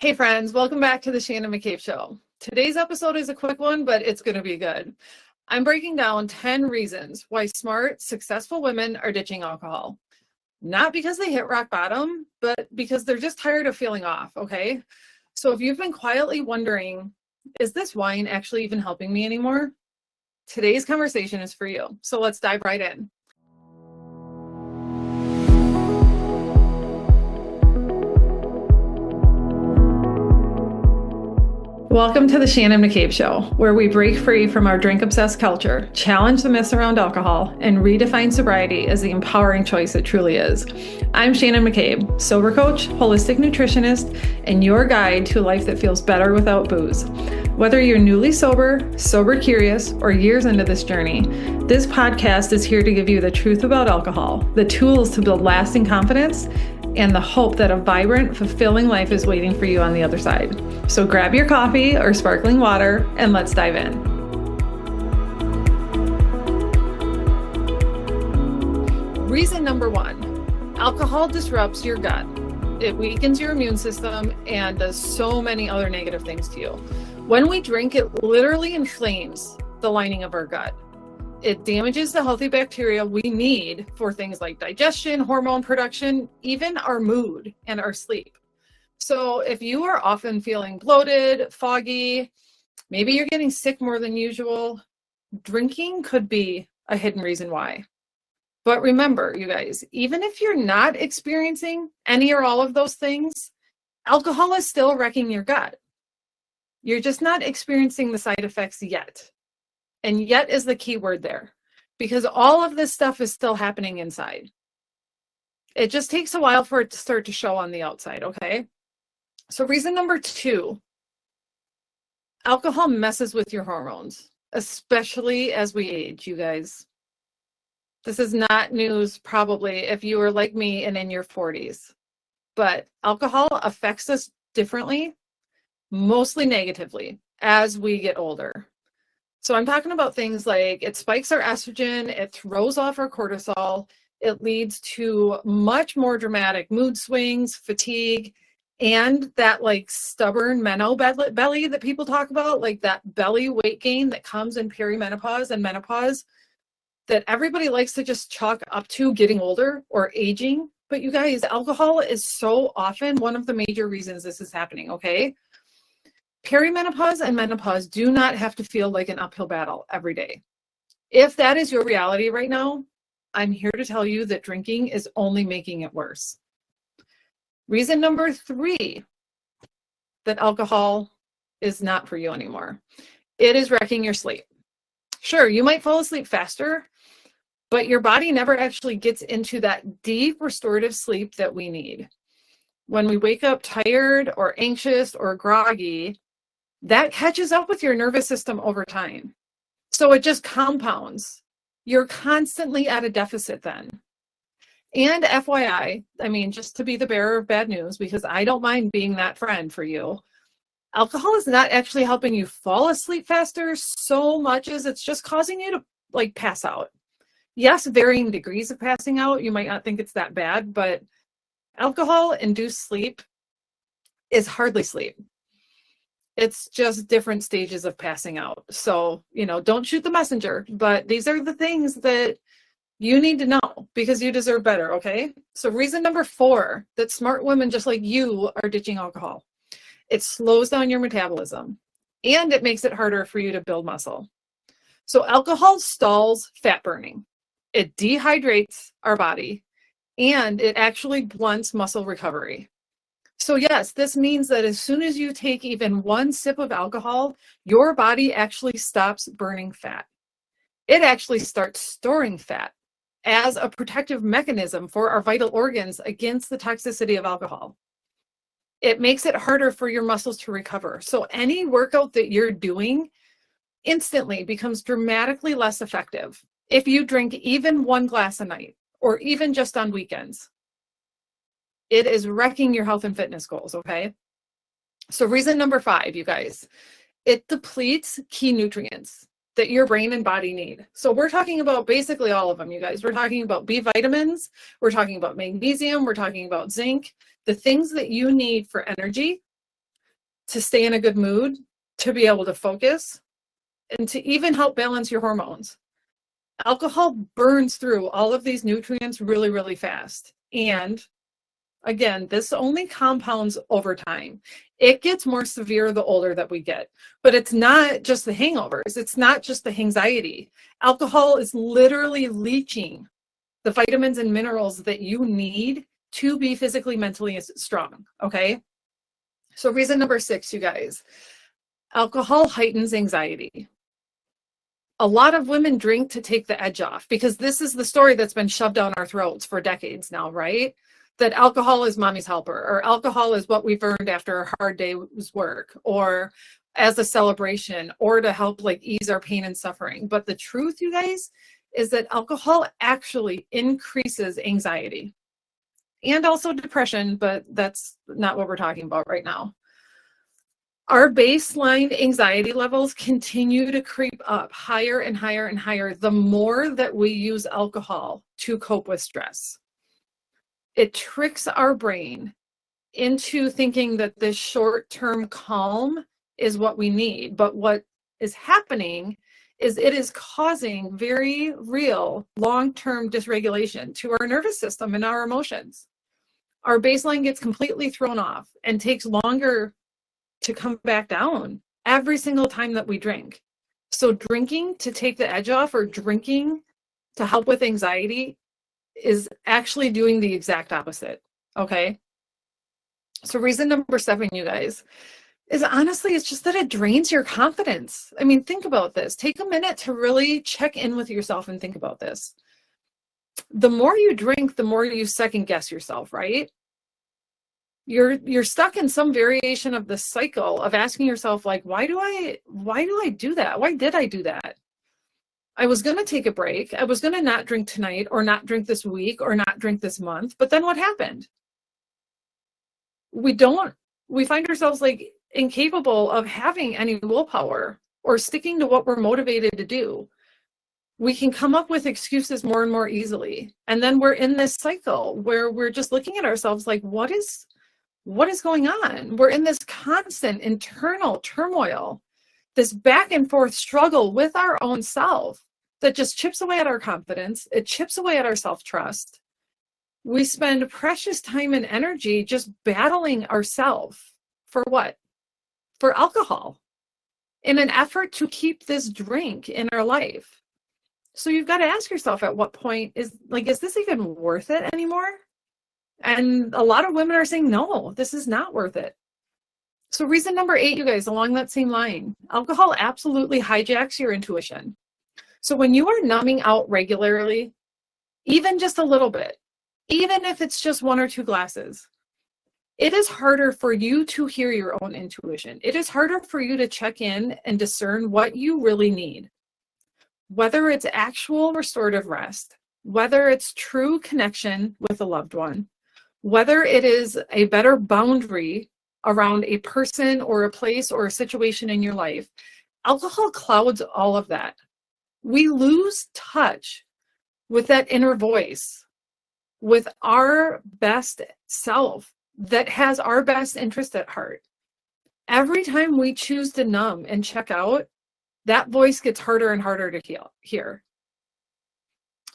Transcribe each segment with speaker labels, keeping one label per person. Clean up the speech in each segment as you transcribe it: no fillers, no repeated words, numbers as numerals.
Speaker 1: Hey friends, welcome back to the Shannon McCabe Show. Today's episode is a quick one, but it's going to be good. I'm breaking down 10 reasons why smart, successful women are ditching alcohol. Not because they hit rock bottom, but because they're just tired of feeling off, okay? So if you've been quietly wondering, is this wine actually even helping me anymore? Today's conversation is for you. So let's dive right in. Welcome to the Shannon McCabe Show, where we break free from our drink-obsessed culture, challenge the myths around alcohol, and redefine sobriety as the empowering choice it truly is. I'm Shannon McCabe, sober coach, holistic nutritionist, and your guide to a life that feels better without booze. Whether you're newly sober, sober curious, or years into this journey, this podcast is here to give you the truth about alcohol, the tools to build lasting confidence, and the hope that a vibrant, fulfilling life is waiting for you on the other side. So grab your coffee or sparkling water and let's dive in. Reason number one, alcohol disrupts your gut. It weakens your immune system and does so many other negative things to you. When we drink, it literally inflames the lining of our gut. It damages the healthy bacteria we need for things like digestion, hormone production, even our mood and our sleep. So if you are often feeling bloated, foggy, maybe you're getting sick more than usual, drinking could be a hidden reason why. But remember, you guys, even if you're not experiencing any or all of those things, alcohol is still wrecking your gut. You're just not experiencing the side effects yet. And yet is the key word there, because all of this stuff is still happening inside. It just takes a while for it to start to show on the outside, okay? So reason number two, alcohol messes with your hormones, especially as we age, you guys. This is not news probably if you are like me and in your 40s, but alcohol affects us differently, mostly negatively, as we get older. So I'm talking about things like it spikes our estrogen, it throws off our cortisol, it leads to much more dramatic mood swings, fatigue, and that like stubborn belly that people talk about, like that belly weight gain that comes in perimenopause and menopause that everybody likes to just chalk up to getting older or aging. But you guys, alcohol is so often one of the major reasons this is happening, okay? Perimenopause and menopause do not have to feel like an uphill battle every day. If that is your reality right now, I'm here to tell you that drinking is only making it worse. Reason number three, that alcohol is not for you anymore. It is wrecking your sleep. Sure, you might fall asleep faster, but your body never actually gets into that deep restorative sleep that we need. When we wake up tired or anxious or groggy, that catches up with your nervous system over time. So it just compounds. You're constantly at a deficit then. And FYI, I mean, just to be the bearer of bad news, because I don't mind being that friend for you, alcohol is not actually helping you fall asleep faster so much as it's just causing you to like pass out. Yes, varying degrees of passing out. You might not think it's that bad, but alcohol-induced sleep is hardly sleep. It's just different stages of passing out. So, don't shoot the messenger, but these are the things that you need to know because you deserve better, okay? So reason number four, that smart women just like you are ditching alcohol. It slows down your metabolism and it makes it harder for you to build muscle. So alcohol stalls fat burning. It dehydrates our body and it actually blunts muscle recovery. So yes, this means that as soon as you take even one sip of alcohol, your body actually stops burning fat. It actually starts storing fat as a protective mechanism for our vital organs against the toxicity of alcohol. It makes it harder for your muscles to recover. So any workout that you're doing instantly becomes dramatically less effective if you drink even one glass a night or even just on weekends. It is wrecking your health and fitness goals, okay? So reason number five, you guys, it depletes key nutrients that your brain and body need. So we're talking about basically all of them, you guys. We're talking about B vitamins, we're talking about magnesium, we're talking about zinc, the things that you need for energy to stay in a good mood, to be able to focus, and to even help balance your hormones. Alcohol burns through all of these nutrients really, really fast. And again, this only compounds over time. It gets more severe the older that we get. But it's not just the hangovers. It's not just the anxiety. Alcohol is literally leaching the vitamins and minerals that you need to be physically, mentally strong, okay? So reason number 6, you guys, alcohol heightens anxiety. A lot of women drink to take the edge off because this is the story that's been shoved down our throats for decades now, right? That alcohol is mommy's helper, or alcohol is what we've earned after a hard day's work, or as a celebration, or to help like ease our pain and suffering. But the truth, you guys, is that alcohol actually increases anxiety and also depression, but that's not what we're talking about right now. Our baseline anxiety levels continue to creep up higher and higher and higher the more that we use alcohol to cope with stress. It tricks our brain into thinking that this short-term calm is what we need. But what is happening is it is causing very real long-term dysregulation to our nervous system and our emotions. Our baseline gets completely thrown off and takes longer to come back down every single time that we drink. So drinking to take the edge off or drinking to help with anxiety is actually doing the exact opposite, okay? So reason number 7, you guys, is honestly, it's just that it drains your confidence. I mean, think about this. Take a minute to really check in with yourself and think about this. The more you drink, the more you second guess yourself, right? You're stuck in some variation of the cycle of asking yourself, like, why do I do that? Why did I do that? I was going to take a break. I was going to not drink tonight or not drink this week or not drink this month. But then what happened? We find ourselves like incapable of having any willpower or sticking to what we're motivated to do. We can come up with excuses more and more easily. And then we're in this cycle where we're just looking at ourselves like, what is going on? We're in this constant internal turmoil, this back and forth struggle with our own self that just chips away at our confidence. It chips away at our self-trust. We spend precious time and energy just battling ourselves for what? For alcohol, in an effort to keep this drink in our life. So you've got to ask yourself at what point is this even worth it anymore? And a lot of women are saying, no, this is not worth it. So reason number 8, you guys, along that same line, alcohol absolutely hijacks your intuition. So when you are numbing out regularly, even just a little bit, even if it's just 1 or 2 glasses, it is harder for you to hear your own intuition. It is harder for you to check in and discern what you really need. Whether it's actual restorative rest, whether it's true connection with a loved one, whether it is a better boundary around a person or a place or a situation in your life, alcohol clouds all of that. We lose touch with that inner voice, with our best self that has our best interest at heart. Every time we choose to numb and check out, that voice gets harder and harder to hear.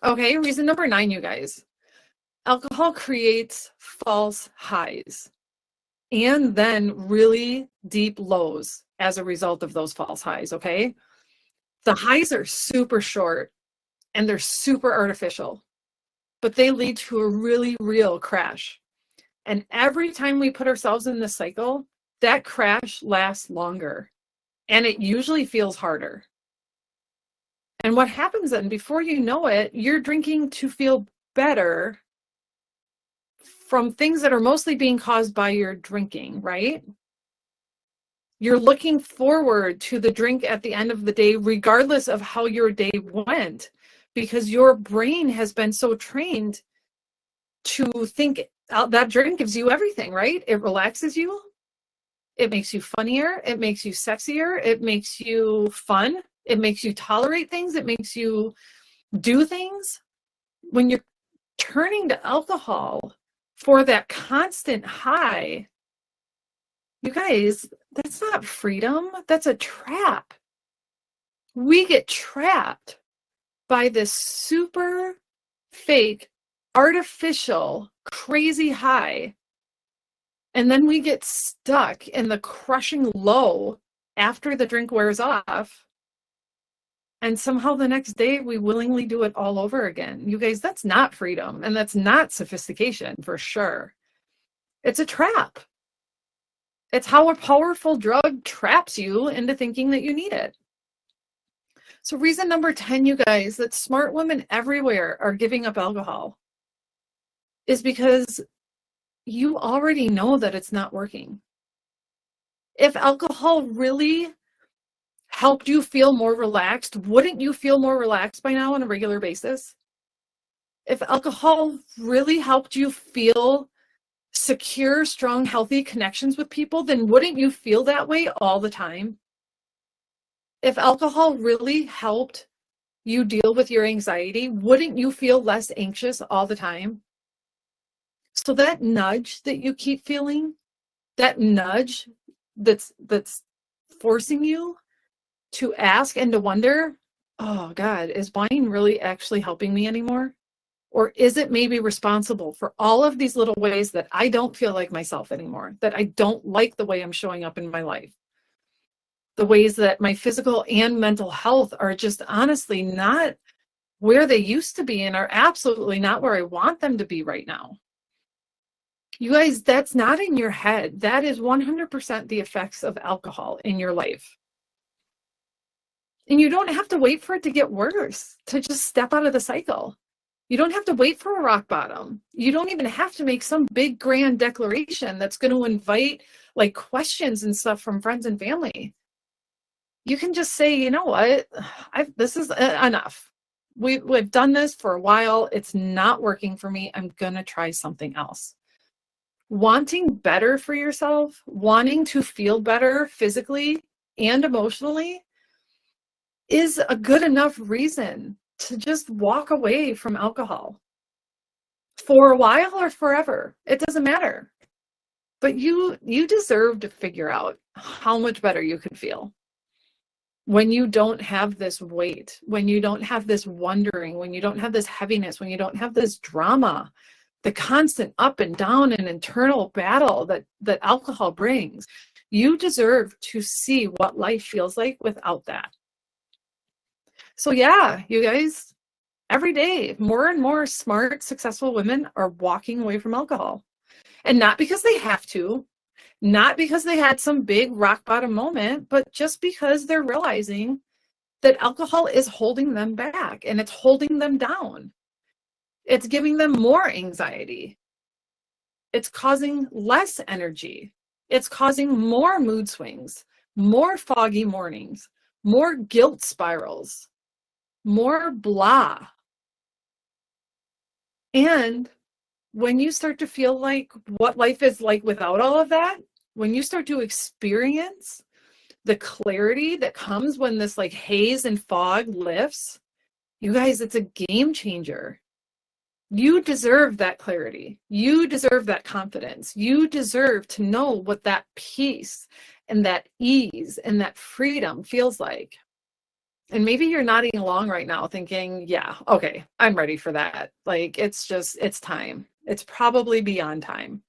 Speaker 1: Okay, reason number 9, you guys. Alcohol creates false highs and then really deep lows as a result of those false highs, okay? The highs are super short and they're super artificial, but they lead to a really real crash. And every time we put ourselves in this cycle, that crash lasts longer and it usually feels harder. And what happens then, before you know it, you're drinking to feel better from things that are mostly being caused by your drinking, right? You're looking forward to the drink at the end of the day, regardless of how your day went, because your brain has been so trained to think that drink gives you everything, right? It relaxes you. It makes you funnier. It makes you sexier. It makes you fun. It makes you tolerate things. It makes you do things. When you're turning to alcohol for that constant high, you guys, That's not freedom. That's a trap. We get trapped by this super fake, artificial, crazy high. And then we get stuck in the crushing low after the drink wears off. And somehow the next day we willingly do it all over again. You guys, that's not freedom. And that's not sophistication for sure. It's a trap. It's how a powerful drug traps you into thinking that you need it. So reason number 10, you guys, that smart women everywhere are giving up alcohol is because you already know that it's not working. If alcohol really helped you feel more relaxed, wouldn't you feel more relaxed by now on a regular basis? If alcohol really helped you feel secure, strong, healthy connections with people, then wouldn't you feel that way all the time? If alcohol really helped you deal with your anxiety, wouldn't you feel less anxious all the time? So that nudge that you keep feeling, that nudge that's forcing you to ask and to wonder, oh God, is wine really actually helping me anymore? Or is it maybe responsible for all of these little ways that I don't feel like myself anymore, that I don't like the way I'm showing up in my life? The ways that my physical and mental health are just honestly not where they used to be and are absolutely not where I want them to be right now. You guys, that's not in your head. That is 100% the effects of alcohol in your life. And you don't have to wait for it to get worse to just step out of the cycle. You don't have to wait for a rock bottom. You don't even have to make some big grand declaration that's going to invite like questions and stuff from friends and family. You can just say, you know what, this is enough. We've done this for a while. It's not working for me. I'm going to try something else. Wanting better for yourself, wanting to feel better physically and emotionally is a good enough reason to just walk away from alcohol for a while or forever. It doesn't matter. But you deserve to figure out how much better you can feel when you don't have this weight, when you don't have this wondering, when you don't have this heaviness, when you don't have this drama, the constant up and down and internal battle that alcohol brings. You deserve to see what life feels like without that. So yeah, you guys, every day, more and more smart, successful women are walking away from alcohol. And not because they have to, not because they had some big rock bottom moment, but just because they're realizing that alcohol is holding them back and it's holding them down. It's giving them more anxiety. It's causing less energy. It's causing more mood swings, more foggy mornings, more guilt spirals, more blah. And when you start to feel like what life is like without all of that, when you start to experience the clarity that comes when this like haze and fog lifts, you guys, it's a game changer. You deserve that clarity. You deserve that confidence. You deserve to know what that peace and that ease and that freedom feels like. And maybe you're nodding along right now thinking, yeah, okay, I'm ready for that. Like, it's time. It's probably beyond time.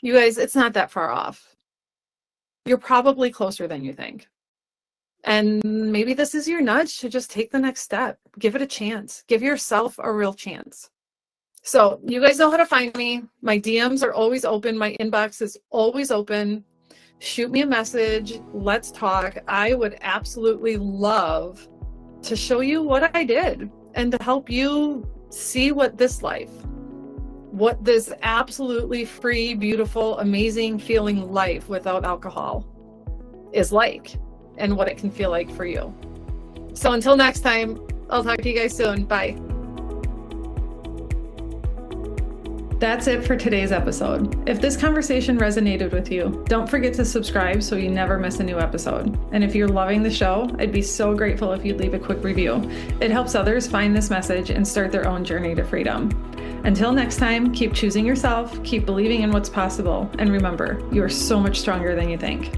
Speaker 1: You guys, it's not that far off. You're probably closer than you think. And maybe this is your nudge to just take the next step. Give it a chance. Give yourself a real chance. So you guys know how to find me. My DMs are always open. My inbox is always open. Shoot me a message. Let's talk. I would absolutely love to show you what I did and to help you see what this absolutely free, beautiful, amazing feeling life without alcohol is like and what it can feel like for you. So until next time, I'll talk to you guys soon. Bye. That's it for today's episode. If this conversation resonated with you, don't forget to subscribe so you never miss a new episode. And if you're loving the show, I'd be so grateful if you'd leave a quick review. It helps others find this message and start their own journey to freedom. Until next time, keep choosing yourself, keep believing in what's possible, and remember, you are so much stronger than you think.